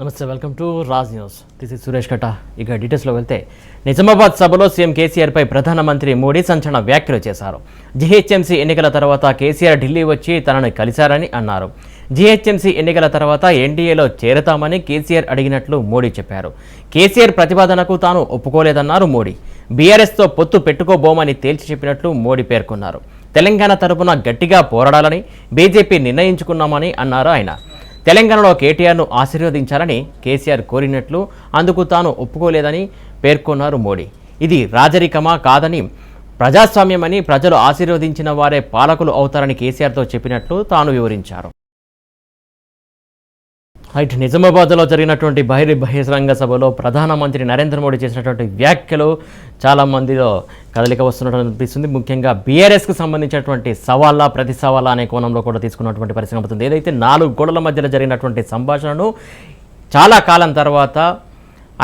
నమస్తే, welcome to Raj news. This is Suresh కట్ట. ఇక డీటెయిల్స్లో వెళ్తే నిజామాబాద్ సభలో సీఎం కేసీఆర్పై ప్రధానమంత్రి మోడీ సంచలన వ్యాఖ్యలు చేశారు. జీహెచ్ఎంసీ ఎన్నికల తర్వాత కేసీఆర్ ఢిల్లీ వచ్చి తనను కలిశారని అన్నారు. జీహెచ్ఎంసీ ఎన్నికల తర్వాత ఎన్డీఏలో చేరతామని కేసీఆర్ అడిగినట్లు మోడీ చెప్పారు. కేసీఆర్ ప్రతిపాదనకు తాను ఒప్పుకోలేదన్నారు మోడీ. బీఆర్ఎస్తో పొత్తు పెట్టుకోబోమని తేల్చి చెప్పినట్లు మోడీ పేర్కొన్నారు. తెలంగాణ తరపున గట్టిగా పోరాడాలని బీజేపీ నిర్ణయించుకున్నామని అన్నారు ఆయన. తెలంగాణలో కేటీఆర్ను ఆశీర్వదించాలని కేసీఆర్ కోరినట్లు, అందుకు తాను ఒప్పుకోలేదని పేర్కొన్నారు మోడీ. ఇది రాజరికమా కాదని, ప్రజాస్వామ్యమని, ప్రజలు ఆశీర్వదించిన వారే పాలకులు అవుతారని కేసీఆర్తో చెప్పినట్లు తాను వివరించారు. రైట్, నిజామాబాద్లో జరిగినటువంటి బహిరంగ సభలో ప్రధానమంత్రి నరేంద్ర మోడీ చేసినటువంటి వ్యాఖ్యలు చాలా మందిలో కదలిక వస్తున్నట్టు అనిపిస్తుంది. ముఖ్యంగా బీఆర్ఎస్కు సంబంధించినటువంటి సవాళ్ళ ప్రతి సవాళ్ళ అనే కోణంలో కూడా తీసుకున్నటువంటి పరిస్థితి అవుతుంది. ఏదైతే 4 గోడల మధ్యలో జరిగినటువంటి సంభాషణను చాలా కాలం తర్వాత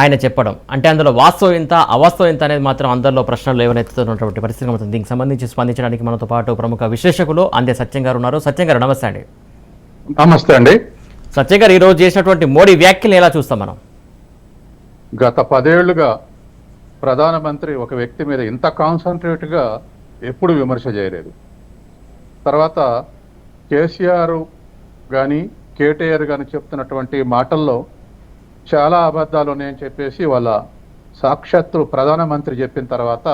ఆయన చెప్పడం, అంటే అందులో వాస్తవం ఎంత అవాస్తవం ఎంత అనేది మాత్రం అందరిలో ప్రశ్నలు లేవనెత్తుతున్నటువంటి పరిస్థితి అవుతుంది. దీనికి సంబంధించి స్పందించడానికి మనతో పాటు ప్రముఖ విశ్లేషకులు అందే సత్యం గారు ఉన్నారు. సత్యం గారు, నమస్తే అండి. నమస్తే అండి. సత్య గారు, ఈరోజు చేసినటువంటి మోడీ వ్యాఖ్యలు ఎలా చూస్తాం మనం? గత 10 ఏళ్లుగా ప్రధానమంత్రి ఒక వ్యక్తి మీద ఇంత కాన్సన్ట్రేట్గా ఎప్పుడు విమర్శ చేయలేదు. తర్వాత కేసీఆర్ కానీ కేటీఆర్ కానీ చెప్తున్నటువంటి మాటల్లో చాలా అబద్ధాలు ఉన్నాయని చెప్పేసి వాళ్ళ సాక్షాత్తు ప్రధానమంత్రి చెప్పిన తర్వాత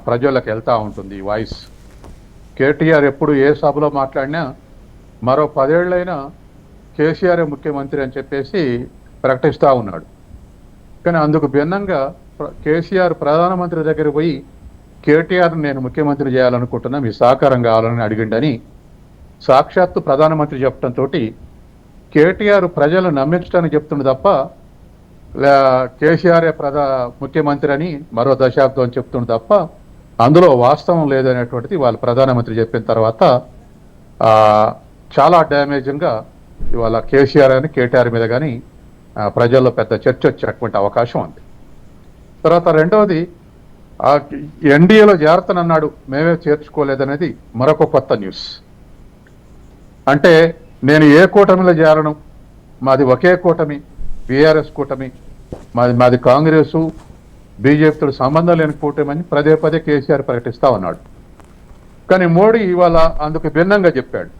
ప్రజలకు వెళ్తూ ఉంటుంది ఈ వాయిస్. కేటీఆర్ ఎప్పుడు ఏ సభలో మాట్లాడినా మరో 10 ఏళ్ళైనా కేసీఆర్ ముఖ్యమంత్రి అని చెప్పేసి ప్రకటిస్తూ ఉన్నాడు. కానీ అందుకు భిన్నంగా కేసీఆర్ ప్రధానమంత్రి దగ్గర పోయి కేటీఆర్ని నేను ముఖ్యమంత్రి చేయాలనుకుంటున్నా, మీ సహకారం కావాలని అడిగిండని సాక్షాత్తు ప్రధానమంత్రి చెప్పడంతో కేటీఆర్ ప్రజలు నమ్మించడానికి చెప్తుంది తప్ప కేసీఆర్ ముఖ్యమంత్రి అని మరో దశాబ్దం అని చెప్తుంది తప్ప అందులో వాస్తవం లేదనేటువంటిది వాళ్ళు ప్రధానమంత్రి చెప్పిన తర్వాత చాలా డ్యామేజింగ్గా ఇవాళ కేసీఆర్ అని కేటీఆర్ మీద కానీ ప్రజల్లో పెద్ద చర్చ వచ్చేటువంటి అవకాశం ఉంది. తర్వాత రెండవది, ఎన్డీఏలో చేరతానన్నాడు, మేమే చేర్చుకోలేదనేది మరొక కొత్త న్యూస్. అంటే నేను ఏ కూటమిలో చేరను, మాది ఒకే కూటమి, బీఆర్ఎస్ కూటమి, మాది కాంగ్రెసు బీజేపీతో సంబంధం లేని కూటమి అని పదే పదే కేసీఆర్ ప్రకటిస్తూ ఉన్నాడు. కానీ మోడీ ఇవాళ అందుకు భిన్నంగా చెప్పాడు.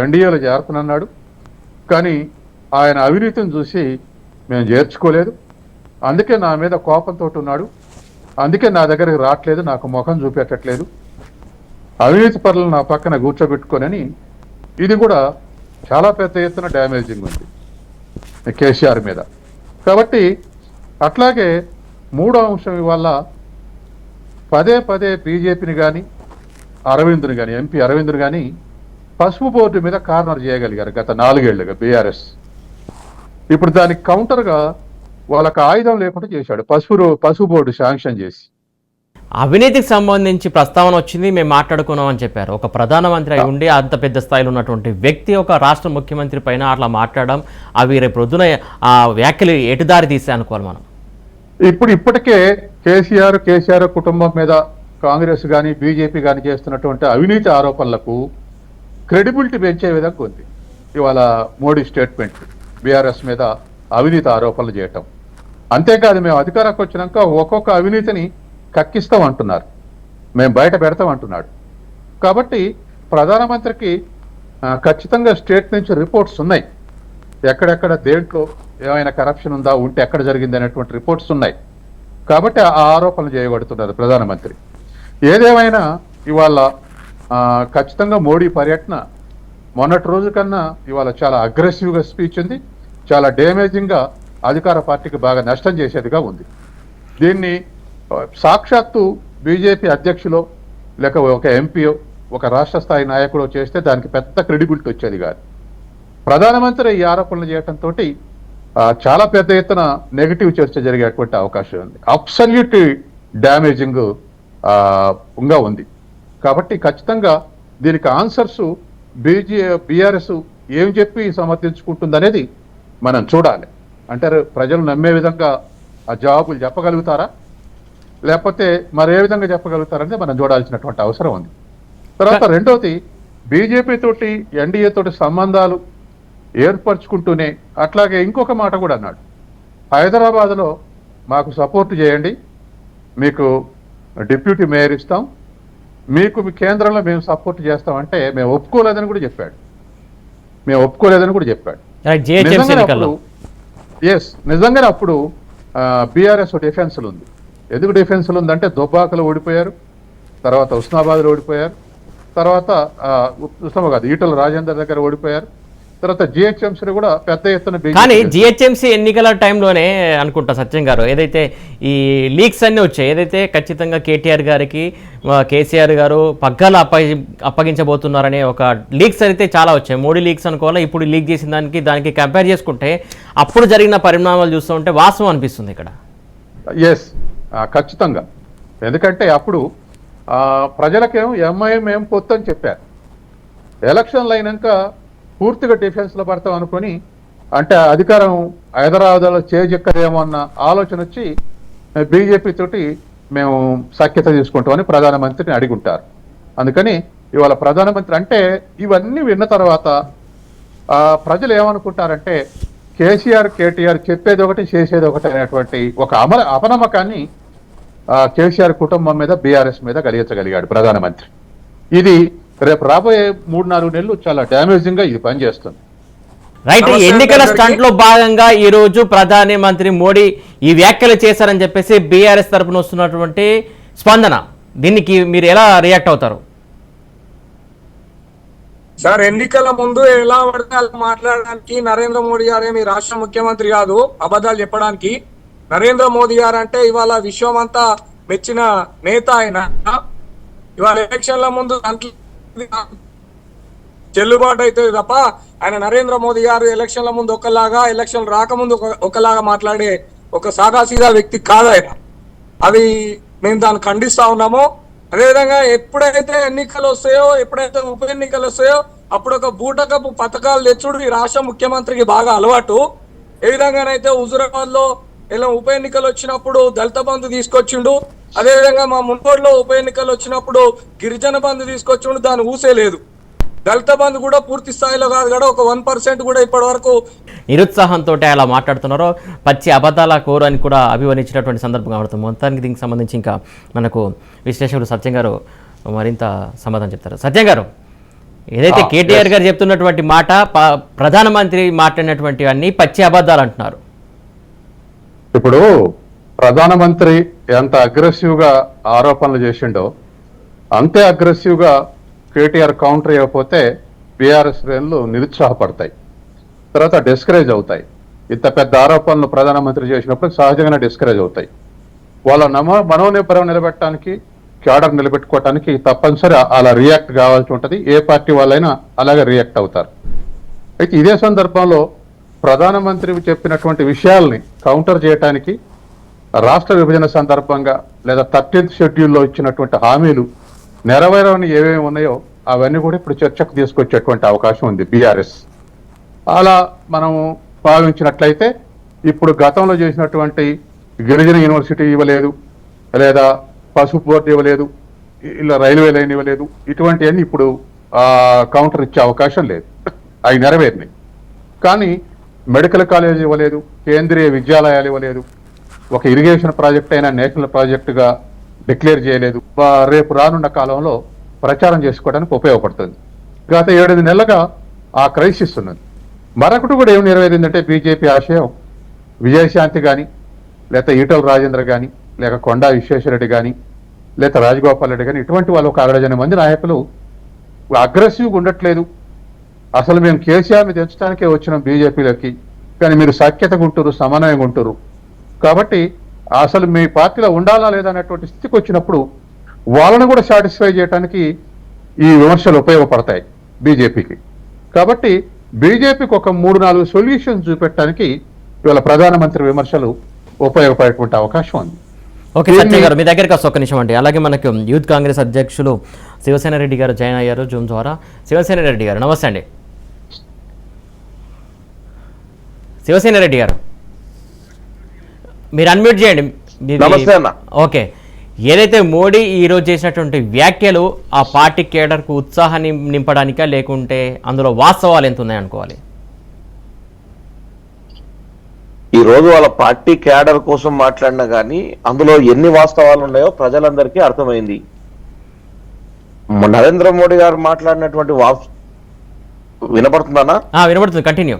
ఎన్డీఏలో చేరతానన్నాడు, కానీ ఆయన అవినీతిని చూసి మేము చేర్చుకోలేదు, అందుకే నా మీద కోపంతో ఉన్నాడు, అందుకే నా దగ్గరికి రావట్లేదు, నాకు ముఖం చూపెట్టట్లేదు, అవినీతి పరులను నా పక్కన కూర్చోబెట్టుకోనని. ఇది కూడా చాలా పెద్ద ఎత్తున డ్యామేజింగ్ ఉంది కేసీఆర్ మీద. కాబట్టి అట్లాగే మూడో అంశం, ఇవాళ పదే పదే బీజేపీని కానీ అరవింద్ని కానీ ఎంపీ అరవింద్ని కానీ పసుపు బోర్డు మీద కార్నర్ చేయగలిగారు గత 4 ఏళ్లుగా బీఆర్ఎస్. ఇప్పుడు దానికి కౌంటర్గా వాళ్ళకి ఆయుధం లేకుండా చేశాడు, పసుపు బోర్డు శాంక్షన్ చేసి. అవినీతికి సంబంధించి ప్రస్తావన వచ్చింది, మేము మాట్లాడుకున్నాం అని చెప్పారు. ఒక ప్రధానమంత్రి అయి ఉండి అంత పెద్ద స్థాయిలో ఉన్నటువంటి వ్యక్తి ఒక రాష్ట్ర ముఖ్యమంత్రి పైన అట్లా మాట్లాడడం, అవి రేపు పొద్దున ఆ వ్యాఖ్యలు ఎటుదారి తీసే అనుకోవాలి మనం. ఇప్పటికే కేసీఆర్ కుటుంబం మీద కాంగ్రెస్ కానీ బీజేపీ కానీ చేస్తున్నటువంటి అవినీతి ఆరోపణలకు క్రెడిబిలిటీ పెంచే విధంగా ఉంది ఇవాళ మోడీ స్టేట్మెంట్. బీఆర్ఎస్ మీద అవినీతి ఆరోపణలు చేయటం, అంతేకాదు మేము అధికారంకి వచ్చినాక ఒక్కొక్క అవినీతిని కక్కిస్తాం అంటున్నారు, మేము బయట పెడతాం అంటున్నాడు. కాబట్టి ప్రధానమంత్రికి ఖచ్చితంగా స్టేట్ నుంచి రిపోర్ట్స్ ఉన్నాయి, ఎక్కడెక్కడ దేంట్లో ఏమైనా కరప్షన్ ఉందా, ఉంటే ఎక్కడ జరిగింది అనేటువంటి రిపోర్ట్స్ ఉన్నాయి. కాబట్టి ఆ ఆరోపణలు చేయబడుతున్నారు ప్రధానమంత్రి. ఏదేమైనా ఇవాళ ఖచ్చితంగా మోడీ పర్యటన మొన్నటి రోజు కన్నా ఇవాళ చాలా అగ్రెసివ్గా స్పీచ్ ఉంది, చాలా డ్యామేజింగ్గా అధికార పార్టీకి బాగా నష్టం చేసేదిగా ఉంది. దీన్ని సాక్షాత్తు బీజేపీ అధ్యక్షులో లేక ఒక ఎంపీఓ ఒక రాష్ట్ర స్థాయి నాయకుడు చేస్తే దానికి పెద్ద క్రెడిబిలిటీ వచ్చేది కాదు. ప్రధానమంత్రి ఈ ఆరోపణలు చేయడంతో చాలా పెద్ద ఎత్తున నెగిటివ్ చర్చ జరిగేటువంటి అవకాశం ఉంది. అబ్సల్యూట్ డ్యామేజింగ్ ఉంది. కాబట్టి ఖచ్చితంగా దీనికి ఆన్సర్స్ బీఆర్ఎస్ ఏం చెప్పి సమర్థించుకుంటుంది అనేది మనం చూడాలి. అంటే ప్రజలు నమ్మే విధంగా ఆ జవాబులు చెప్పగలుగుతారా, లేకపోతే మరే విధంగా చెప్పగలుగుతారనేది మనం చూడాల్సినటువంటి అవసరం ఉంది. తర్వాత రెండవది, బీజేపీ తోటి ఎన్డీఏ తోటి సంబంధాలు ఏర్పరచుకుంటూనే అట్లాగే ఇంకొక మాట కూడా అన్నాడు, హైదరాబాద్లో మాకు సపోర్ట్ చేయండి, మీకు డిప్యూటీ మేయర్ ఇస్తాం, మీకు మీ కేంద్రంలో మేము సపోర్ట్ చేస్తామంటే మేము ఒప్పుకోలేదని కూడా చెప్పాడు. జిహెచ్ఎంసీ ఎన్నికల్లో నిజంగానే అప్పుడు బీఆర్ఎస్ డిఫెన్స్లు ఉంది. ఎందుకు డిఫెన్స్లు ఉందంటే దుబ్బాకలో ఓడిపోయారు, తర్వాత ఉస్మానాబాద్లో ఓడిపోయారు, తర్వాత ఉస్మానాబాద్ కాదు ఈటల రాజేందర్ దగ్గర ఓడిపోయారు, తర్వాత జిహెచ్ఎంసీ కూడా పెద్ద ఎత్తున. కానీ జిహెచ్ఎంసీ ఎన్నికల టైంలోనే అనుకుంటా సత్యం గారు ఏదైతే ఈ లీక్స్ అన్నీ వచ్చాయి, ఏదైతే ఖచ్చితంగా కేటీఆర్ గారికి కేసీఆర్ గారు పగ్గాలు అప్పగించబోతున్నారనే ఒక లీక్స్ అయితే చాలా వచ్చాయి. మోడీ లీక్స్ అనుకోవాలా, ఇప్పుడు లీక్ చేసిన దానికి కంపేర్ చేసుకుంటే అప్పుడు జరిగిన పరిణామాలు చూస్తూ ఉంటే వాస్తవం అనిపిస్తుంది ఇక్కడ. ఖచ్చితంగా. ఎందుకంటే అప్పుడు ప్రజలకేమో ఎంఐఎం ఏం పొత్తు అని చెప్పారు, ఎలక్షన్లు అయినాక పూర్తిగా డిఫెన్స్లో పడతాం అనుకొని, అంటే అధికారం హైదరాబాద్లో చేజెక్కదేమో అన్న ఆలోచన వచ్చి బీజేపీ తోటి మేము సఖ్యత తీసుకుంటామని ప్రధానమంత్రిని అడిగి ఉంటారు. అందుకని ఇవాళ ప్రధానమంత్రి అంటే ఇవన్నీ విన్న తర్వాత ప్రజలు ఏమనుకుంటారంటే కేసీఆర్ కేటీఆర్ చెప్పేది ఒకటి చేసేది ఒకటి అనేటువంటి ఒక అపనమ్మకాన్ని కేసీఆర్ కుటుంబం మీద బీఆర్ఎస్ మీద కలిగించగలిగాడు ప్రధానమంత్రి. ఇది రేపు రాబోయే 3-4 నెలలు చాలా డ్యామేజింగ్ గా ఇది పనిచేస్తుంది. రైట్. ఎన్నికల స్టంట్ లో భాగంగా ఈ రోజు ప్రధాని మంత్రి మోడీ ఈ వ్యాఖ్యలు చేశారని చెప్పేసి బీఆర్ఎస్ తరపున వస్తున్నటువంటి స్పందన, దీనికి మీరు ఎలా రియాక్ట్ అవుతారు? సార్, ఎన్నికల ముందు ఎలా పడితే అలా మాట్లాడడానికి నరేంద్ర మోడీ గారేమి రాష్ట్ర ముఖ్యమంత్రి కాదు అబద్ధాలు చెప్పడానికి. నరేంద్ర మోదీ గారు అంటే ఇవాళ విశ్వమంతా మెచ్చిన నేత. ఆయన ఇవాళ ఎలక్షన్ల ముందు చెల్లుబాటు అవుతుంది తప్ప ఆయన నరేంద్ర మోదీ గారు ఎలక్షన్ల ముందు ఒకలాగా, ఎలక్షన్ రాకముందు ఒకలాగా మాట్లాడే ఒక సాదాసీదా వ్యక్తి కాదు ఆయన. అది మేము దాన్ని ఖండిస్తా ఉన్నాము. అదేవిధంగా ఎప్పుడైతే ఎన్నికలు వస్తాయో, ఎప్పుడైతే ఉప ఎన్నికలు వస్తాయో అప్పుడు ఒక బూటకపు పథకాలు తెచ్చుడు ఈ రాష్ట్ర ముఖ్యమంత్రికి బాగా అలవాటు. ఏ విధంగానైతే హుజూరాబాద్ లో ఇలా ఉప ఎన్నికలు వచ్చినప్పుడు దళిత బంధు తీసుకొచ్చిండు, అదేవిధంగా మా మున్గోడులో ఉప ఎన్నికలు వచ్చినప్పుడు గిరిజన బంధు తీసుకొచ్చిండు, దాన్ని ఊసేలేదు. దళిత బంధు కూడా పూర్తి స్థాయిలో కాదు కదా, ఒక 1% కూడా ఇప్పటి వరకు. నిరుత్సాహంతో అలా మాట్లాడుతున్నారో పచ్చి అబద్ధాల కోరు అని కూడా అభివర్ణించినటువంటి సందర్భం కనబడుతుంది. మొత్తానికి దీనికి సంబంధించి ఇంకా మనకు విశ్లేషకుడు సత్యం గారు మరింత సమాధానం చెప్తారు. సత్యం గారు, ఏదైతే కేటీఆర్ గారు చెప్తున్నటువంటి మాట, ప్రధానమంత్రి మాట్లాడినటువంటి అన్ని పచ్చి అబద్ధాలు అంటున్నారు. ఇప్పుడు ప్రధానమంత్రి ఎంత అగ్రెసివ్ గా ఆరోపణలు చేసిండో అంతే అగ్రెసివ్ గా కేటీఆర్ కౌంటర్ ఇవ్వకపోతే బీఆర్ఎస్ శ్రేణులు నిరుత్సాహపడతాయి, తర్వాత డిస్కరేజ్ అవుతాయి. ఇంత పెద్ద ఆరోపణలు ప్రధానమంత్రి చేసినప్పుడు సహజంగానే డిస్కరేజ్ అవుతాయి. వాళ్ళ మనోనిబ్బరం నిలబెట్టడానికి, క్యాడర్ నిలబెట్టుకోవటానికి తప్పనిసరి అలా రియాక్ట్ కావాల్సి ఉంటుంది. ఏ పార్టీ వాళ్ళైనా అలాగే రియాక్ట్ అవుతారు. అయితే ఇదే సందర్భంలో ప్రధానమంత్రి చెప్పినటువంటి విషయాల్ని కౌంటర్ చేయడానికి రాష్ట్ర విభజన సందర్భంగా లేదా 13th షెడ్యూల్లో ఇచ్చినటువంటి హామీలు నెరవేరని ఏమేమి ఉన్నాయో అవన్నీ కూడా ఇప్పుడు చర్చకు తీసుకొచ్చేటువంటి అవకాశం ఉంది బీఆర్ఎస్. అలా మనము భావించినట్లయితే ఇప్పుడు గతంలో చేసినటువంటి గిరిజన యూనివర్సిటీ ఇవ్వలేదు, లేదా పసుపు బోర్డు ఇవ్వలేదు, ఇలా రైల్వే లైన్ ఇవ్వలేదు, ఇటువంటివన్నీ ఇప్పుడు కౌంటర్ ఇచ్చే అవకాశం లేదు. అవి నెరవేరినాయి. కానీ మెడికల్ కాలేజ్ ఇవ్వలేదు, కేంద్రీయ విద్యాలయాలు ఇవ్వలేదు, ఒక ఇరిగేషన్ ప్రాజెక్ట్ అయినా నేషనల్ ప్రాజెక్టుగా డిక్లేర్ చేయలేదు. రేపు రానున్న కాలంలో ప్రచారం చేసుకోవడానికి ఉపయోగపడుతుంది. గత 7 నెలలుగా ఆ క్రైసిస్ ఉన్నది. మరొకటి కూడా ఏం నెరవేరిందంటే బీజేపీ ఆశయం విజయశాంతి కానీ, లేక ఈటల రాజేంద్ర కానీ, లేక కొండా విశ్వేశ్వరరెడ్డి కానీ, లేక రాజగోపాల్ రెడ్డి కానీ, ఇటువంటి వాళ్ళు ఒక 60 మంది నాయకులు అగ్రెసివ్గా ఉండట్లేదు. అసలు మేము కేసీఆర్ని తెచ్చడానికే వచ్చినాం బీజేపీలోకి, కానీ మీరు సఖ్యతగా ఉంటురు, సమన్వయంగా ఉంటురు, కాబట్టి అసలు మీ పార్టీలో ఉండాలా లేదా అనేటువంటి స్థితికి వచ్చినప్పుడు వాళ్ళను కూడా సాటిస్ఫై చేయడానికి ఈ విమర్శలు ఉపయోగపడతాయి బీజేపీకి. కాబట్టి బీజేపీకి ఒక 3-4 సొల్యూషన్స్ చూపెట్టడానికి ఇవాళ ప్రధానమంత్రి విమర్శలు ఉపయోగపడేటువంటి అవకాశం ఉంది. ఓకే సత్య గారు, మీ దగ్గరికి వస్తే ఒక్క నిమిషం అండి. అలాగే మనకు యూత్ కాంగ్రెస్ అధ్యక్షులు శివసేన రెడ్డి గారు జాయిన్ అయ్యారు జూమ్ ద్వారా. శివసేన రెడ్డి గారు నమస్తే అండి. శివసేన రెడ్డి గారు మీరు అన్మ్యూట్ చేయండి. ఓకే, ఏదైతే మోడీ ఈరోజు చేసినటువంటి వ్యాఖ్యలు ఆ పార్టీ కేడర్కు ఉత్సాహాన్ని నింపడానికా, లేకుంటే అందులో వాస్తవాలు ఎంత ఉన్నాయి అనుకోవాలి? ఈ రోజు వాళ్ళ పార్టీ క్యాడర్ కోసం మాట్లాడినా కానీ అందులో ఎన్ని వాస్తవాలు ఉన్నాయో ప్రజలందరికీ అర్థమైంది. నరేంద్ర మోడీ గారు మాట్లాడినటువంటి వినపడుతుందన్నా? వినపడుతుంది, కంటిన్యూ.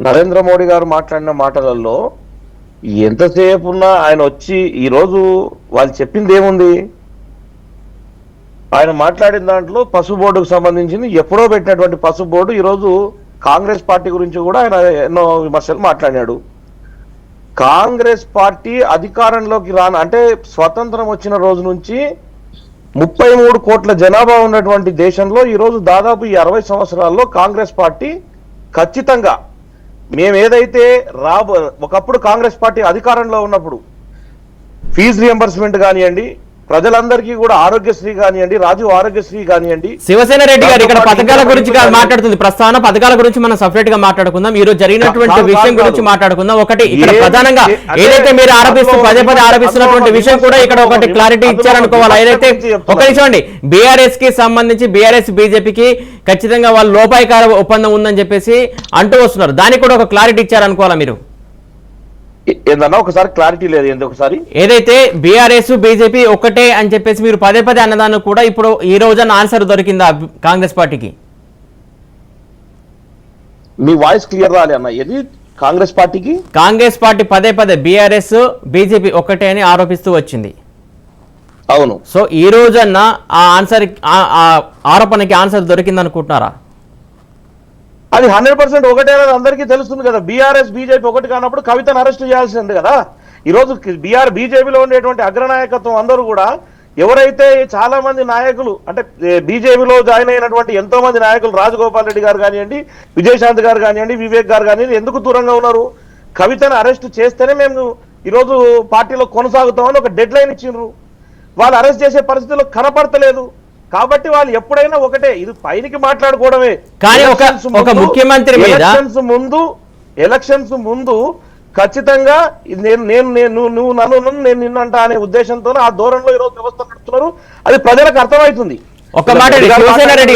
నరేంద్ర మోడీ గారు మాట్లాడిన మాటలలో ఎంతసేపు ఉన్నా ఆయన వచ్చి ఈరోజు వాళ్ళు చెప్పింది ఏముంది? ఆయన మాట్లాడిన దాంట్లో పసుపు బోర్డుకు సంబంధించింది ఎప్పుడో పెట్టినటువంటి పసుపు బోర్డు ఈరోజు కాంగ్రెస్ పార్టీ గురించి కూడా ఆయన ఎన్నో విమర్శలు మాట్లాడాడు. కాంగ్రెస్ పార్టీ అధికారంలోకి అంటే స్వతంత్రం వచ్చిన రోజు నుంచి 33 కోట్ల జనాభా ఉన్నటువంటి దేశంలో ఈరోజు దాదాపు ఈ 60 సంవత్సరాల్లో కాంగ్రెస్ పార్టీ ఖచ్చితంగా మేము ఏదైతే ఒకప్పుడు కాంగ్రెస్ పార్టీ అధికారంలో ఉన్నప్పుడు ఫీజు రియంబర్స్మెంట్ కానివ్వండి, ప్రజలందరికీ కూడా ఆరోగ్యశ్రీ కానివ్వండి, రాజీవ్ ఆరోగ్యశ్రీ కానివ్వండి. శివసేన రెడ్డి గారు ఇక్కడ పథకాల గురించి మాట్లాడుతుంది. ప్రస్తావన పథకాల గురించి మనం సపరేట్ గా మాట్లాడుకుందాం. ఈ రోజు జరిగినటువంటి విషయం గురించి మాట్లాడుకుందాం. ఒకటి ఇక్కడ ప్రధానంగా ఏదైతే మీరు పదే ఆరోపిస్తున్నటువంటి విషయం కూడా ఇక్కడ ఒకటి క్లారిటీ ఇచ్చారనుకోవాలి. ఏదైతే ఒక నిమిషం అండి, బీఆర్ఎస్ కి సంబంధించి బీఆర్ఎస్ బీజేపీకి ఖచ్చితంగా వాళ్ళు లోపాయికార ఒప్పందం ఉందని చెప్పేసి అంటూ వస్తున్నారు. దానికి కూడా ఒక క్లారిటీ ఇచ్చారనుకోవాలా మీరు? ఏందన్నా ఒకసారి క్లారిటీ లేదు ఏంది ఒకసారి? ఏదైతే బీఆర్ఎస్ బీజేపీ ఒకటే అని చెప్పేసి మీరు పదే అన్నదాన్ని కూడా ఇప్పుడు ఈ రోజున ఆన్సర్ దొరికిందా కాంగ్రెస్ పార్టీకి? మీ వాయిస్ క్లియర్ రాలే అన్న. ఏది కాంగ్రెస్ పార్టీకి? కాంగ్రెస్ పార్టీ పదే బీఆర్ఎస్ బీజేపీ ఒకటే అని ఆరోపిస్తూ వచ్చింది. అవును. సో ఈ రోజన్న ఆ ఆరోపణకి ఆన్సర్ దొరికింది అనుకుంటున్నారా? అది 100% ఒకటే అందరికీ తెలుస్తుంది కదా. బీఆర్ఎస్ బీజేపీ ఒకటి కానప్పుడు కవితను అరెస్ట్ చేయాల్సింది కదా. ఈరోజు బీజేపీలో ఉండేటువంటి అగ్రనాయకత్వం అందరూ కూడా ఎవరైతే చాలా మంది నాయకులు అంటే బీజేపీలో జాయిన్ అయినటువంటి ఎంతో మంది నాయకులు, రాజగోపాల్ రెడ్డి గారు కానివ్వండి, విజయశాంతి గారు కానివ్వండి, వివేక్ గారు కానివ్వండి, ఎందుకు దూరంగా ఉన్నారు? కవితను అరెస్ట్ చేస్తేనే మేము ఈరోజు పార్టీలో కొనసాగుతామని ఒక డెడ్ లైన్ ఇచ్చిండ్రు. వాళ్ళు అరెస్ట్ చేసే పరిస్థితుల్లో కనపడతలేదు. కాబట్టి వాళ్ళు ఎప్పుడైనా ఒకటే, ఇది పైనికి మాట్లాడుకోవడమే. కానీ ఒక ముఖ్యమంత్రి మీద ఎలక్షన్స్ ముందు ఖచ్చితంగా నువ్వు నన్ను నేను నిన్నంట అనే ఉద్దేశంతో ఆ ధోరణిలో ఈరోజు వ్యవస్థ నడుస్తున్నారు. అది ప్రజలకు అర్థమవుతుంది. శివసేన రెడ్డి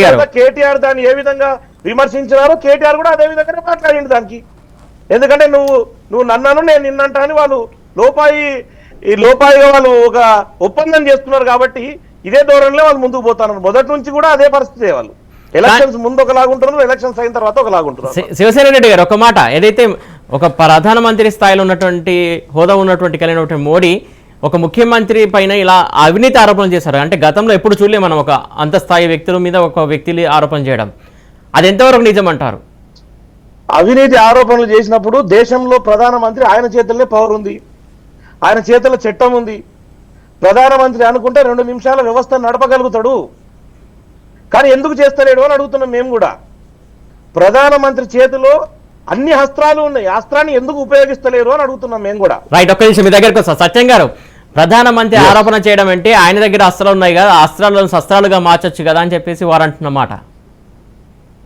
గారు కేటీఆర్ దాన్ని ఏ విధంగా విమర్శించినారో కేటీఆర్ కూడా అదే విధంగానే మాట్లాడింది దానికి. ఎందుకంటే నువ్వు నన్నను నేను నిన్నంట అని వాళ్ళు లోపాయిగా వాళ్ళు ఒక ఒప్పందం చేస్తున్నారు. కాబట్టి ఇదే ధోరణిలో వాళ్ళు ముందుకు పోతున్నారు. మొదటి నుంచి కూడా అదే పరిస్థితి. వాళ్ళు ఎలక్షన్స్ ముందు ఒకలాగుంటున్నారు, ఎలక్షన్స్ అయిన తర్వాత ఒకలాగుంటున్నారు. శివసేన రెడ్డి గారు ఒక మాట, ఏదైతే ఒక ప్రధానమంత్రి స్థాయిలో ఉన్నటువంటి హోదా ఉన్నటువంటి కలిగినటువంటి మోడీ ఒక ముఖ్యమంత్రి పైన ఇలా అవినీతి ఆరోపణలు చేశారు. అంటే గతంలో ఎప్పుడు చూడలే మనం ఒక అంత స్థాయి వ్యక్తుల మీద ఒక వ్యక్తిని ఆరోపణ చేయడం. అది ఎంతవరకు నిజం అంటారు? అవినీతి ఆరోపణలు చేసినప్పుడు దేశంలో ప్రధానమంత్రి ఆయన చేతుల్లో పవర్ ఉంది, ఆయన చేతుల్లో చట్టం ఉంది. ప్రధానమంత్రి అనుకుంటే 2 నిమిషాల వ్యవస్థ నడపగలుగుతాడు. కానీ ఎందుకు చేస్తలేడు అని అడుగుతున్నాం మేము కూడా. ప్రధానమంత్రి చేతిలో అన్ని అస్త్రాలు ఉన్నాయి, అస్త్రాన్ని ఎందుకు ఉపయోగిస్తలేరు అని అడుగుతున్నాం మేము కూడా. రైట్, ఒక్క నిమిషం మీ దగ్గరకు వస్తా. సత్యం గారు, ప్రధానమంత్రి ఆరోపణ చేయడం అంటే ఆయన దగ్గర అస్త్రాలు ఉన్నాయి కదా, అస్త్రాలను శస్త్రాలుగా మార్చొచ్చు కదా అని చెప్పేసి వారు అంటున్నమాట.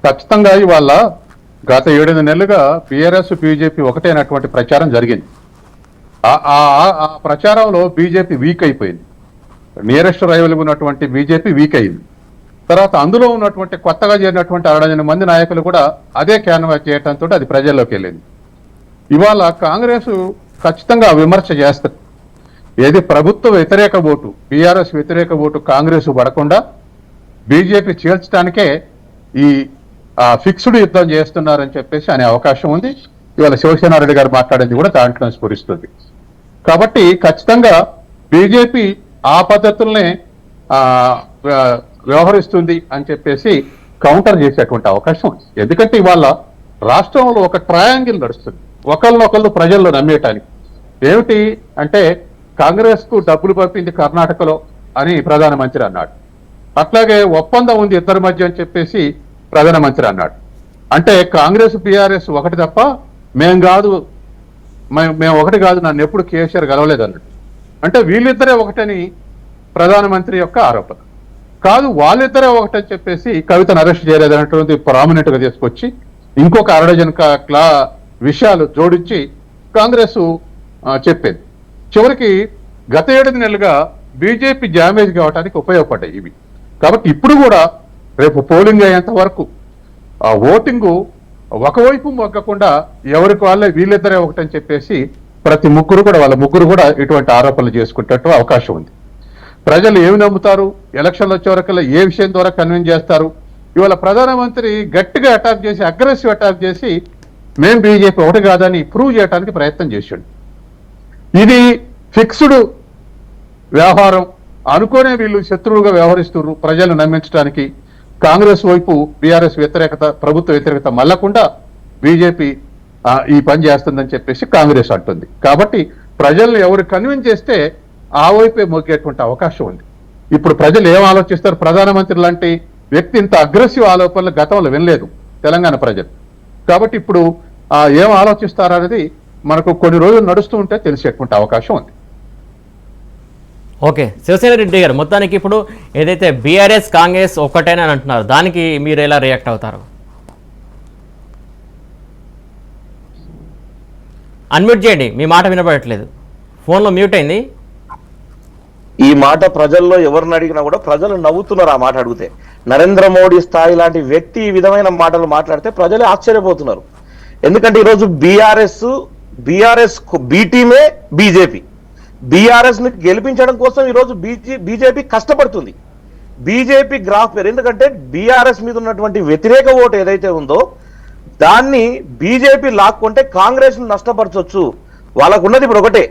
ఖచ్చితంగా ఇవాళ గత 7 నెలలుగా బీఆర్ఎస్ బీజేపీ ఒకటైనటువంటి ప్రచారం జరిగింది. ఆ ప్రచారంలో బీజేపీ వీక్ అయిపోయింది. నియరెస్ట్ రైవల్గా ఉన్నటువంటి బీజేపీ వీక్ అయింది. తర్వాత అందులో ఉన్నటువంటి కొత్తగా చేరినటువంటి 60 మంది నాయకులు కూడా అదే క్యాన్వాస్ చేయడంతో అది ప్రజల్లోకి వెళ్ళింది. ఇవాళ కాంగ్రెస్ ఖచ్చితంగా విమర్శ చేస్తుంది. ఏది ప్రభుత్వ వ్యతిరేక ఓటు, బీఆర్ఎస్ వ్యతిరేక ఓటు కాంగ్రెస్ పడకుండా బీజేపీ చీల్చడానికే ఈ ఫిక్స్డ్ యుద్ధం చేస్తున్నారని చెప్పేసి అనే అవకాశం ఉంది. ఇవాళ శివసేనారెడ్డి గారు మాట్లాడింది కూడా దాంట్లో స్ఫురిస్తుంది. కాబట్టి ఖచ్చితంగా బీజేపీ ఆ పద్ధతుల్నే వ్యవహరిస్తుంది అని చెప్పేసి కౌంటర్ చేసేటువంటి అవకాశం ఉంది. ఎందుకంటే ఇవాళ రాష్ట్రంలో ఒక ట్రయాంగిల్ నడుస్తుంది, ఒకళ్ళనొకళ్ళు ప్రజల్లో నమ్మేయటానికి. ఏమిటి అంటే కాంగ్రెస్ కు డబ్బులు పంపింది కర్ణాటకలో అని ప్రధానమంత్రి అన్నాడు. అట్లాగే ఒప్పందం ఉంది ఇద్దరి మధ్య అని చెప్పేసి ప్రధానమంత్రి అన్నాడు. అంటే కాంగ్రెస్ బీఆర్ఎస్ ఒకటి తప్ప మేము ఒకటి కాదు, నన్ను ఎప్పుడు కేసీఆర్ గెలవలేదు అన్నాడు. అంటే వీళ్ళిద్దరే ఒకటని ప్రధానమంత్రి యొక్క ఆరోపణ కాదు, వాళ్ళిద్దరే ఒకటని చెప్పేసి కవితను అరెస్ట్ చేయలేదు అనేటువంటి ప్రామినెంట్ గా తీసుకొచ్చి ఇంకొక 60 విషయాలు జోడించి కాంగ్రెస్ చెప్పింది. చివరికి గత 7 నెలలుగా బీజేపీ డ్యామేజ్ కావడానికి ఉపయోగపడ్డాయి ఇవి. కాబట్టి ఇప్పుడు కూడా రేపు పోలింగ్ అయ్యేంత వరకు ఆ ఓటింగు ఒకవైపు మొగ్గకుండా ఎవరికి వాళ్ళే వీళ్ళిద్దరే ఒకటని చెప్పేసి ప్రతి వాళ్ళ ముగ్గురు కూడా ఇటువంటి ఆరోపణలు చేసుకునేటట్టు అవకాశం ఉంది. ప్రజలు ఏమి నమ్ముతారు, ఎలక్షన్లు వచ్చే వరకల్లా ఏ విషయం ద్వారా కన్విన్స్ చేస్తారు. ఇవాళ ప్రధానమంత్రి గట్టిగా అటాక్ చేసి, అగ్రెసివ్ అటాక్ చేసి మేం బీజేపీ ఒకటి కాదని ప్రూవ్ చేయడానికి ప్రయత్నం చేశాడు. ఇది ఫిక్స్డ్ వ్యవహారం అనుకోనే వీళ్ళు శత్రువులుగా వ్యవహరిస్తున్నారు. ప్రజలు నమ్మించడానికి కాంగ్రెస్ వైపు బీఆర్ఎస్ వ్యతిరేకత, ప్రభుత్వ వ్యతిరేకత మళ్ళకుండా బీజేపీ ఈ పని చేస్తుందని చెప్పేసి కాంగ్రెస్ అంటుంది. కాబట్టి ప్రజల్ని ఎవరు కన్విన్స్ చేస్తే ఆ వైపే మొగ్గేటువంటి అవకాశం ఉంది. ఇప్పుడు ప్రజలు ఏం ఆలోచిస్తారు? ప్రధానమంత్రి లాంటి వ్యక్తి ఇంత అగ్రెసివ్ ఆలోచనలు గతంలో వినలేదు తెలంగాణ ప్రజలు. కాబట్టి ఇప్పుడు ఏం ఆలోచిస్తారనేది మనకు కొన్ని రోజులు నడుస్తూ ఉంటే తెలిసేటువంటి అవకాశం ఉంది. ఓకే, శివసేన రెడ్డి గారు, మొత్తానికి ఇప్పుడు ఏదైతే బీఆర్ఎస్ కాంగ్రెస్ ఒక్కటేనని అంటున్నారు, దానికి మీరు ఎలా రియాక్ట్ అవుతారు? అన్మ్యూట్ చేయండి, మీ మాట వినపడట్లేదు, ఫోన్లో మ్యూట్ అయింది. ఈ మాట ప్రజల్లో ఎవరిని అడిగినా కూడా ప్రజలు నవ్వుతున్నారు ఆ మాట అడిగితే. నరేంద్ర మోడీ స్థాయి లాంటి వ్యక్తి ఈ విధమైన మాటలు మాట్లాడితే ప్రజలే ఆశ్చర్యపోతున్నారు. ఎందుకంటే ఈరోజు బీఆర్ఎస్ బి టీమే బీజేపీ. బీఆర్ఎస్ ని గెలిపించడం కోసం ఈరోజు బీజేపీ కష్టపడుతుంది. బీజేపీ గ్రాఫ్ పేరు, ఎందుకంటే బీఆర్ఎస్ మీద ఉన్నటువంటి వ్యతిరేక ఓటు ఏదైతే ఉందో దాన్ని బీజేపీ లాక్కుంటే కాంగ్రెస్ ను నష్టపరచొచ్చు. వాళ్ళకు ఉన్నది ఇప్పుడు ఒకటే,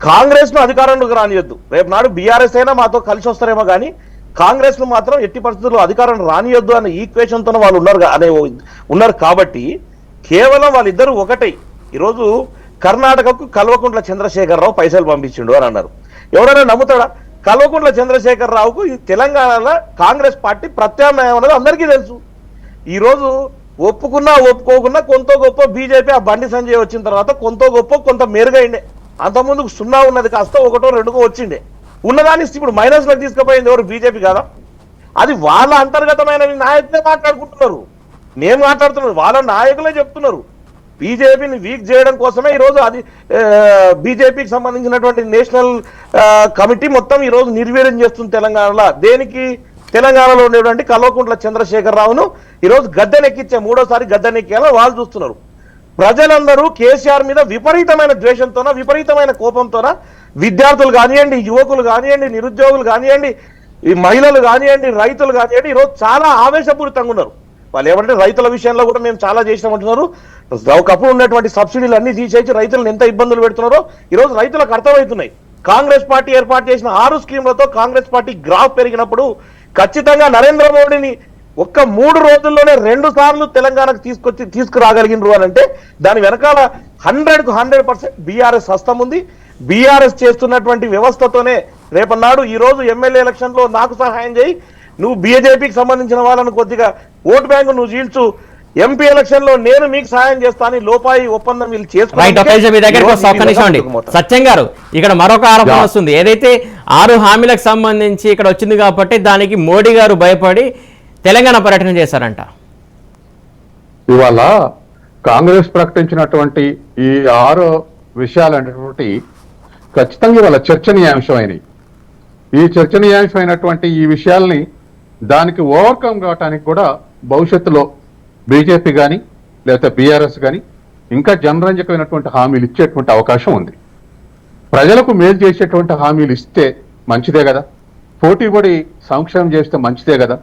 కాంగ్రెస్ ను అధికారంలోకి రానియొద్దు. రేపు నాడు బీఆర్ఎస్ అయినా మాతో కలిసి వస్తారేమో కానీ కాంగ్రెస్ ను మాత్రం ఎట్టి పరిస్థితుల్లో అధికారం రానియొద్దు అనే ఈక్వేషన్ తో వాళ్ళు ఉన్నారు. కాబట్టి కేవలం వాళ్ళిద్దరూ ఒకటే. ఈరోజు కర్ణాటకకు కల్వకుంట్ల చంద్రశేఖరరావు పైసలు పంపించిండు అని అన్నారు. ఎవరైనా నమ్ముతాడా? కల్వకుంట్ల చంద్రశేఖరరావుకు ఈ తెలంగాణలో కాంగ్రెస్ పార్టీ ప్రత్యామ్నాయం అనేది అందరికీ తెలుసు. ఈరోజు ఒప్పుకున్నా ఒప్పుకోకున్నా కొంత గొప్ప బీజేపీ ఆ బండి సంజయ్ వచ్చిన తర్వాత కొంత మెరుగైండే. అంతకుముందు 0 ఉన్నది కాస్త 1, 2 వచ్చిండే. ఉన్నదాన్ని ఇప్పుడు మైనస్లోకి తీసుకుపోయింది ఎవరు? బీజేపీ కాదా? అది వాళ్ళ అంతర్గతమైన నాయకులే మాట్లాడుకుంటున్నారు. నేను మాట్లాడుతున్నారు, వాళ్ళ నాయకులే చెప్తున్నారు. బీజేపీని వీక్ చేయడం కోసమే ఈరోజు అది బీజేపీకి సంబంధించినటువంటి నేషనల్ కమిటీ మొత్తం ఈరోజు నిర్వీర్యం చేస్తుంది తెలంగాణలో. దేనికి? తెలంగాణలో ఉండేటువంటి కల్వకుంట్ల చంద్రశేఖరరావును ఈరోజు గద్దెనెక్కించే, 3వ సారి గద్దెనెక్కేయాలని వాళ్ళు చూస్తున్నారు. ప్రజలందరూ కేసీఆర్ మీద విపరీతమైన ద్వేషంతోన, విపరీతమైన కోపంతోన, విద్యార్థులు కానివ్వండి, యువకులు కానివ్వండి, నిరుద్యోగులు కానివ్వండి, ఈ మహిళలు కానివ్వండి, రైతులు కానివ్వండి, ఈరోజు చాలా ఆవేశపూరితంగా ఉన్నారు. వాళ్ళు ఏమంటే రైతుల విషయంలో కూడా మేము చాలా చేసినామంటున్నారు. ఒకప్పుడు ఉన్నటువంటి సబ్సిడీలు అన్ని తీసేసి రైతులను ఎంత ఇబ్బందులు పెడుతున్నారో ఈరోజు రైతులకు అర్థమవుతున్నాయి. కాంగ్రెస్ పార్టీ ఏర్పాటు చేసిన 6 స్కీమ్లతో కాంగ్రెస్ పార్టీ గ్రాఫ్ పెరిగినప్పుడు ఖచ్చితంగా నరేంద్ర మోడీని ఒక్క 3 రోజుల్లోనే 2 సార్లు తెలంగాణకు తీసుకురాగలిగినరు అని అంటే దాని వెనకాల 100% బీఆర్ఎస్ హస్తం ఉంది. బీఆర్ఎస్ చేస్తున్నటువంటి వ్యవస్థతోనే రేపన్నాడు ఈరోజు ఎమ్మెల్యే ఎలక్షన్ లో నాకు సహాయం చేయి, నువ్వు బీజేపీకి సంబంధించిన వాళ్ళను కొద్దిగా ఓటు బ్యాంకు నువ్వు చీల్చు, ఎంపీ ఎలక్షన్ లో నేను మీకు సహాయం చేస్తాను లోపాయి ఒప్పందం వీళ్ళు చేసుకుంటారు. సత్యం గారు, ఇక్కడ మరొక ఆరోపణ వస్తుంది. ఏదైతే 6 హామీలకు సంబంధించి ఇక్కడ వచ్చింది కాబట్టి దానికి మోడీ గారు భయపడి తెలంగాణ పర్యటన చేశారంట. ఇవాళ కాంగ్రెస్ ప్రకటించినటువంటి ఈ 6 విషయాలు అనేటువంటి ఖచ్చితంగా ఇవాళ చర్చనీయాంశమైనవి. ఈ చర్చనీయాంశమైనటువంటి ఈ విషయాల్ని దానికి ఓవర్కమ్ కావటానికి కూడా భవిష్యత్తులో బీజేపీ కానీ లేకపోతే బీఆర్ఎస్ కానీ ఇంకా జనరంజకమైనటువంటి హామీలు ఇచ్చేటువంటి అవకాశం ఉంది. ప్రజలకు మేలు చేసేటువంటి హామీలు ఇస్తే మంచిదే కదా, పోటీపడి సంక్షేమం చేస్తే మంచిదే కదా.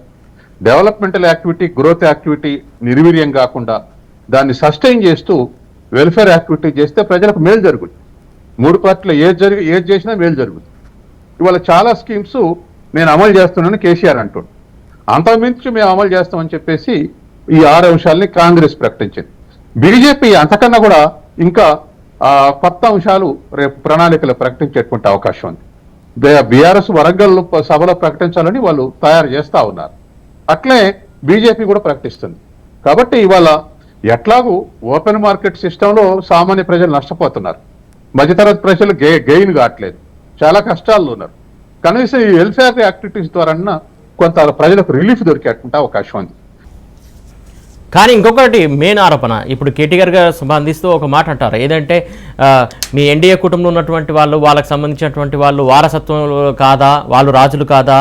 డెవలప్మెంటల్ యాక్టివిటీ, గ్రోత్ యాక్టివిటీ నిర్వీర్యం కాకుండా దాన్ని సస్టైన్ చేస్తూ వెల్ఫేర్ యాక్టివిటీ చేస్తే ప్రజలకు మేలు జరుగుతుంది. 3 పార్టీలో ఏది చేసినా మేలు జరుగుతుంది. ఇవాళ చాలా స్కీమ్స్ నేను అమలు చేస్తున్నాను కేసీఆర్ అంటుండు. అంతకుమించి మేము అమలు చేస్తామని చెప్పేసి ఈ 6 అంశాలని కాంగ్రెస్ ప్రకటించింది. బీజేపీ అంతకన్నా కూడా ఇంకా కొత్త అంశాలు రేపు ప్రణాళికలు ప్రకటించేటువంటి అవకాశం ఉంది. బీఆర్ఎస్ వరంగల్ సభలో ప్రకటించాలని వాళ్ళు తయారు చేస్తా ఉన్నారు. అట్లే బీజేపీ కూడా ప్రకటిస్తుంది. కాబట్టి ఇవాళ ఎట్లాగూ ఓపెన్ మార్కెట్ సిస్టంలో సామాన్య ప్రజలు నష్టపోతున్నారు, మధ్యతరగతి ప్రజలు గెయిన్ కావట్లేదు, చాలా కష్టాల్లో ఉన్నారు. కనీసం ఈ వెల్ఫేర్ యాక్టివిటీస్ ద్వారా కొంత ప్రజలకు రిలీఫ్ దొరికేటువంటి అవకాశం ఉంది. కానీ ఇంకొకటి మెయిన్ ఆరోపణ, ఇప్పుడు కేటీఆర్ గారు సంబంధిస్తూ ఒక మాట అంటారు. ఏదంటే మీ ఎన్డీఏ కుటుంబంలో ఉన్నటువంటి వాళ్ళు, వాళ్ళకి సంబంధించినటువంటి వాళ్ళు వారసత్వం కాదా, వాళ్ళు రాజులు కాదా,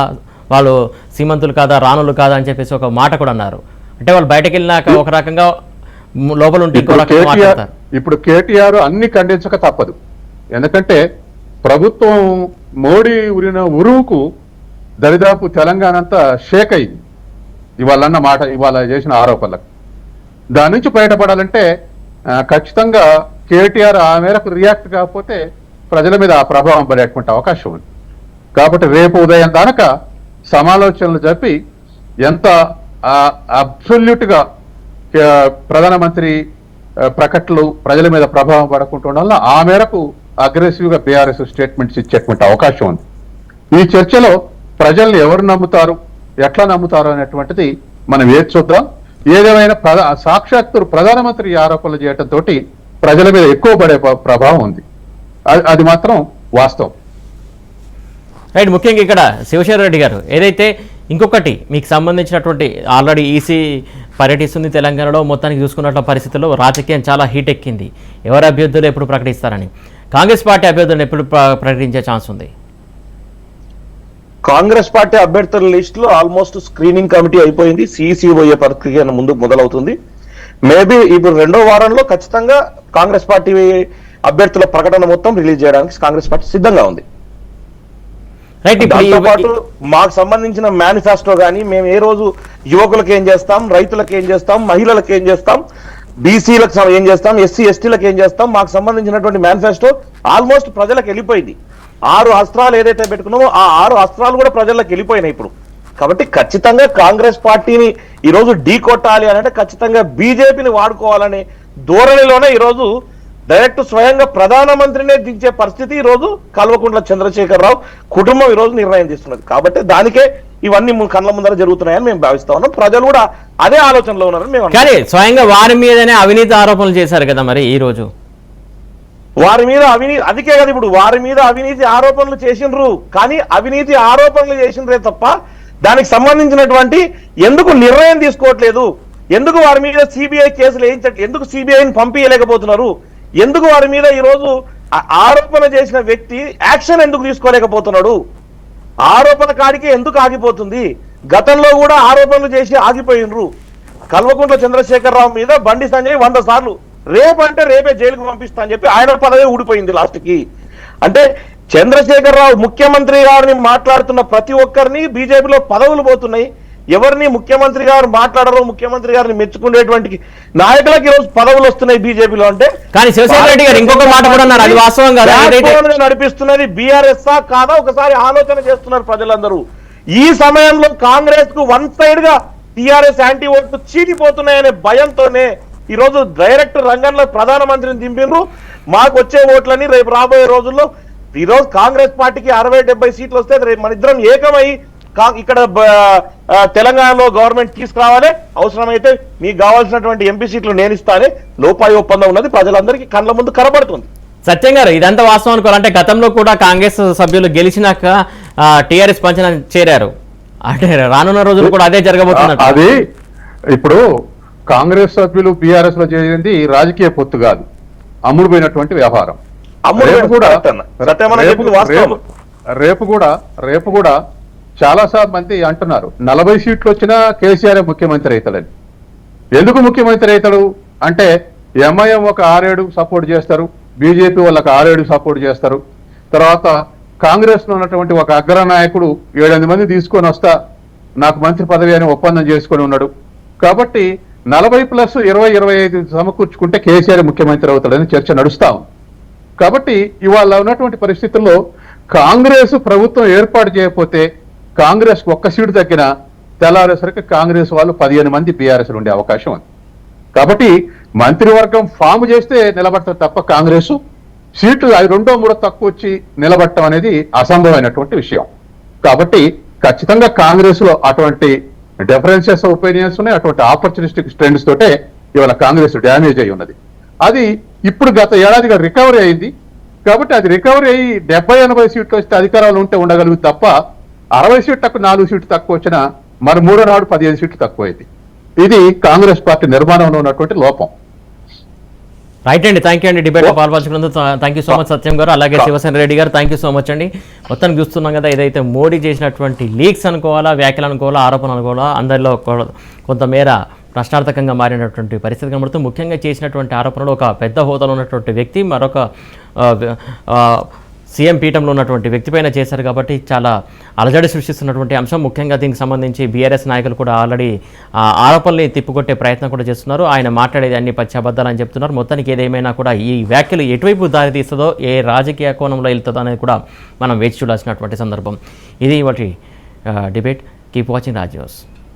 వాళ్ళు సీమంతులు కాదా, రాణులు కాదా అని చెప్పేసి ఒక మాట కూడా అన్నారు. అంటే వాళ్ళు బయటకు వెళ్ళినాక ఒక రకంగా లోపల ఉంటే ఇంకో రకంగా మాట్లాడతారు. ఇప్పుడు కేటీఆర్ అన్ని ఖండించక తప్పదు. ఎందుకంటే ప్రభుత్వం మోడీ ఉరిన ఉరువుకు దరిదాపు తెలంగాణ అంతా షేక్ అయింది ఇవాళన్న మాట, ఇవాళ చేసిన ఆరోపణలకు. దాని నుంచి బయటపడాలంటే ఖచ్చితంగా కేటీఆర్ ఆ మేరకు రియాక్ట్ కాకపోతే ప్రజల మీద ఆ ప్రభావం పడేటువంటి అవకాశం ఉంది. కాబట్టి రేపు ఉదయం దాకా సమాలోచనలు జరిపి ఎంత అబ్సల్యూట్గా ప్రధానమంత్రి ప్రకటనలు ప్రజల మీద ప్రభావం పడకుండా వల్ల ఆ మేరకు అగ్రెసివ్గా బీఆర్ఎస్ స్టేట్మెంట్స్ ఇచ్చేటువంటి అవకాశం ఉంది. ఈ చర్చలో ప్రజల్ని ఎవరు నమ్ముతారు, ఎట్లా నమ్ముతారు అనేటువంటిది మనం ఏది చూద్దాం. ఏదేమైనా సాక్షాత్తు ప్రధానమంత్రి ఆరోపణలు చేయడంతో ప్రజల మీద ఎక్కువ పడే ప్రభావం ఉంది. అది మాత్రం వాస్తవం. రైట్. ముఖ్యంగా ఇక్కడ శివశేఖర్ రెడ్డి గారు ఏదైతే ఇంకొకటి మీకు సంబంధించినటువంటి ఆల్రెడీ ఈసీ పర్యటిస్తుంది తెలంగాణలో, మొత్తానికి చూసుకున్నట్ల పరిస్థితుల్లో రాజకీయం చాలా హీట్ ఎక్కింది. ఎవరు అభ్యర్థులు ఎప్పుడు ప్రకటిస్తారని, కాంగ్రెస్ పార్టీ అభ్యర్థులను ఎప్పుడు ప్రకటించే ఛాన్స్ ఉంది? కాంగ్రెస్ పార్టీ అభ్యర్థుల లిస్ట్ లో ఆల్మోస్ట్ స్క్రీనింగ్ కమిటీ అయిపోయింది. సిఈసి పోయే ప్రక్రియ ముందుకు మొదలవుతుంది. మేబీ ఇప్పుడు 2వ వారంలో ఖచ్చితంగా కాంగ్రెస్ పార్టీ అభ్యర్థుల ప్రకటన మొత్తం రిలీజ్ చేయడానికి కాంగ్రెస్ పార్టీ సిద్ధంగా ఉంది. దాంతో పాటు మాకు సంబంధించిన మేనిఫెస్టో కానీ, మేము ఏ రోజు యువకులకు ఏం చేస్తాం, రైతులకు ఏం చేస్తాం, మహిళలకు ఏం చేస్తాం, బీసీలకు ఏం చేస్తాం, ఎస్సీ ఎస్టీలకు ఏం చేస్తాం, మాకు సంబంధించినటువంటి మేనిఫెస్టో ఆల్మోస్ట్ ప్రజలకు వెళ్ళిపోయింది. 6 అస్త్రాలు ఏదైతే పెట్టుకున్నామో ఆ 6 అస్త్రాలు కూడా ప్రజలకు వెళ్ళిపోయినాయి ఇప్పుడు. కాబట్టి ఖచ్చితంగా కాంగ్రెస్ పార్టీని ఈరోజు ఢీ కొట్టాలి అని అంటే ఖచ్చితంగా బీజేపీని వాడుకోవాలనే ధోరణిలోనే ఈరోజు డైరెక్ట్ స్వయంగా ప్రధానమంత్రినే దించే పరిస్థితి ఈరోజు కల్వకుంట్ల చంద్రశేఖరరావు కుటుంబం ఈరోజు నిర్ణయం తీసుకున్నది. కాబట్టి దానికే ఇవన్నీ కళ్ళ ముందర జరుగుతున్నాయని మేము భావిస్తా ఉన్నాం. ప్రజలు కూడా అదే ఆలోచనలో ఉన్నారని మేము. కానీ స్వయంగా వారి మీదనే అవినీతి ఆరోపణలు చేశారు కదా మరి ఈ రోజు. వారి మీద అదికే కదా ఇప్పుడు వారి మీద అవినీతి ఆరోపణలు చేసిండ్రు. కానీ అవినీతి ఆరోపణలు చేసిండ్రే తప్ప దానికి సంబంధించినటువంటి ఎందుకు నిర్ణయం తీసుకోవట్లేదు, ఎందుకు వారి మీద సిబిఐ కేసులు వేయించట్లేదు, ఎందుకు సిబిఐని పంపించలేకపోతున్నారు, ఎందుకు వారి మీద ఈరోజు ఆరోపణ చేసిన వ్యక్తి యాక్షన్ ఎందుకు తీసుకోలేకపోతున్నాడు, ఆరోపణ కాడికి ఎందుకు ఆగిపోతుంది? గతంలో కూడా ఆరోపణలు చేసి ఆగిపోయినరు. కల్వకుంట్ల చంద్రశేఖరరావు మీద బండి సంజయ్ 100 సార్లు రేపంటే రేపే జైలుకు పంపిస్తా అని చెప్పి ఆయన పదవి ఊడిపోయింది లాస్ట్ కి. అంటే చంద్రశేఖరరావు ముఖ్యమంత్రి గారిని మాట్లాడుతున్న ప్రతి ఒక్కరిని బీజేపీలో పదవులు పోతున్నాయి. ఎవరిని ముఖ్యమంత్రి గారు మాట్లాడరు, ముఖ్యమంత్రి గారిని మెచ్చుకునేటువంటి నాయకులకు ఈరోజు పదవులు వస్తున్నాయి బీజేపీలో. అంటే కానీ శివశేఖర్ రెడ్డి గారు ఇంకొక మాట కూడా అన్నారు, అది వాస్తవం కాదా? నడిపిస్తున్నది బీఆర్ఎస్ కాదా ఒకసారి ఆలోచన చేస్తున్నారు ప్రజలందరూ. ఈ సమయంలో కాంగ్రెస్ కు 1 సైడ్ గా టీఆర్ఎస్ యాంటీ ఓట్లు చీటిపోతున్నాయనే భయంతోనే ఈరోజు డైరెక్ట్ రంగంలో ప్రధానమంత్రిని దింపినరు. మాకు వచ్చే ఓట్లని రేపు రాబోయే రోజుల్లో ఈరోజు కాంగ్రెస్ పార్టీకి 60-70 సీట్లు వస్తే రేపు మన ఇద్దరం ఏకమై ఇక్కడ తెలంగాణలో గవర్నమెంట్ తీసుకురావాలి, అవసరమైతే మీకు కావాల్సినటువంటి ఎంపీ సీట్లు నేను ఇస్తానే లోపాయి ఒప్పందం ఉన్నది ప్రజలందరికీ కళ్ళ ముందు కనబడుతుంది. సత్యం గారు ఇదంతా వాస్తవం అనుకోవాలంటే గతంలో కూడా కాంగ్రెస్ సభ్యులు గెలిచినాక టీఆర్ఎస్ పంచన చేరారు, అంటే రానున్న రోజులు కూడా అదే జరగబోతుంది. అది ఇప్పుడు కాంగ్రెస్ సభ్యులు బీఆర్ఎస్ లో చేరింది రాజకీయ పొత్తు కాదు, అమ్ముడుపోయినటువంటి వ్యవహారం. రేపు కూడా చాలా మంది అంటున్నారు 40 సీట్లు వచ్చినా కేసీఆర్ ముఖ్యమంత్రి అవుతాడని. ఎందుకు ముఖ్యమంత్రి అవుతాడు అంటే ఎంఐఎం ఒక 6-7 సపోర్ట్ చేస్తారు, బీజేపీ వాళ్ళకి 6-7 సపోర్ట్ చేస్తారు. తర్వాత కాంగ్రెస్ లో ఉన్నటువంటి ఒక అగ్రనాయకుడు 7-8 మంది తీసుకొని వస్తా నాకు మంత్రి పదవి అని ఒప్పందం చేసుకొని ఉన్నాడు. కాబట్టి 40+20-25 సమకూర్చుకుంటే కేసీఆర్ ముఖ్యమంత్రి అవుతాడని చర్చ నడుస్తా ఉంది. కాబట్టి ఇవాళ ఉన్నటువంటి పరిస్థితుల్లో కాంగ్రెస్ ప్రభుత్వం ఏర్పాటు చేయకపోతే కాంగ్రెస్ 1 సీటు తగ్గిన తెల్లారేసరికి కాంగ్రెస్ వాళ్ళు 15 మంది బీఆర్ఎస్ ఉండే అవకాశం ఉంది. కాబట్టి మంత్రివర్గం ఫామ్ చేస్తే నిలబడతారు తప్ప కాంగ్రెస్ సీట్లు 2-3 తక్కువ వచ్చి నిలబడటం అనేది అసంభవమైనటువంటి విషయం. కాబట్టి ఖచ్చితంగా కాంగ్రెస్ లో అటువంటి డిఫరెన్సెస్ ఒపీనియన్స్ ఉన్నాయి, అటువంటి ఆపర్చునిస్టిక్ ట్రెండ్స్ తోటే ఇవాళ కాంగ్రెస్ డ్యామేజ్ అయి ఉన్నది. అది ఇప్పుడు గత ఏడాదిగా రికవరీ అయింది. కాబట్టి అది రికవరీ అయ్యి 70-80 సీట్లు వస్తే అధికారాలు ఉంటే ఉండగలుగుతుంది తప్ప 60 సీట్లకు 4 సీట్లు తక్కువ వచ్చినా మరి 3 నాడు 15 సీట్లు తక్కువ అయింది. ఇది కాంగ్రెస్ పార్టీ నిర్మాణంలో ఉన్నటువంటి లోపం. రైట్ అండి, థ్యాంక్ యూ అండి. డిబేట్లో పాల్పంచుకున్నందుకు థ్యాంక్ యూ సో మచ్ సత్యం గారు, అలాగే శివసేన రెడ్డి గారు థ్యాంక్ యూ సో మచ్ అండి. మొత్తం చూస్తున్నాం కదా, ఏదైతే మోడీ చేసినటువంటి లీక్స్ అనుకోవాలా, వ్యాఖ్యలు అనుకోవాలా, ఆరోపణలు అనుకోవాలా, అందరిలో కొంతమేర ప్రశ్నార్థకంగా మారినటువంటి పరిస్థితి కనబడుతుంది. ముఖ్యంగా చేసినటువంటి ఆరోపణలు ఒక పెద్ద హోదాలో ఉన్నటువంటి వ్యక్తి మరొక సీఎం పీఠంలో ఉన్నటువంటి వ్యక్తిపైన చేశారు కాబట్టి చాలా అలజడి సృష్టిస్తున్నటువంటి అంశం. ముఖ్యంగా దీనికి సంబంధించి బీఆర్ఎస్ నాయకులు కూడా ఆల్రెడీ ఆరోపణల్ని తిప్పుకొట్టే ప్రయత్నం కూడా చేస్తున్నారు. ఆయన మాట్లాడేది అన్ని పచ్చాబద్దాలని చెప్తున్నారు. మొత్తానికి ఏదేమైనా కూడా ఈ వ్యాఖ్యలు ఎటువైపు దారితీస్తుందో, ఏ రాజకీయ కోణంలో వెళ్తుందో అనేది కూడా మనం వేచి చూడాల్సినటువంటి సందర్భం. ఇది వాటి debate. Keep watching Raj news.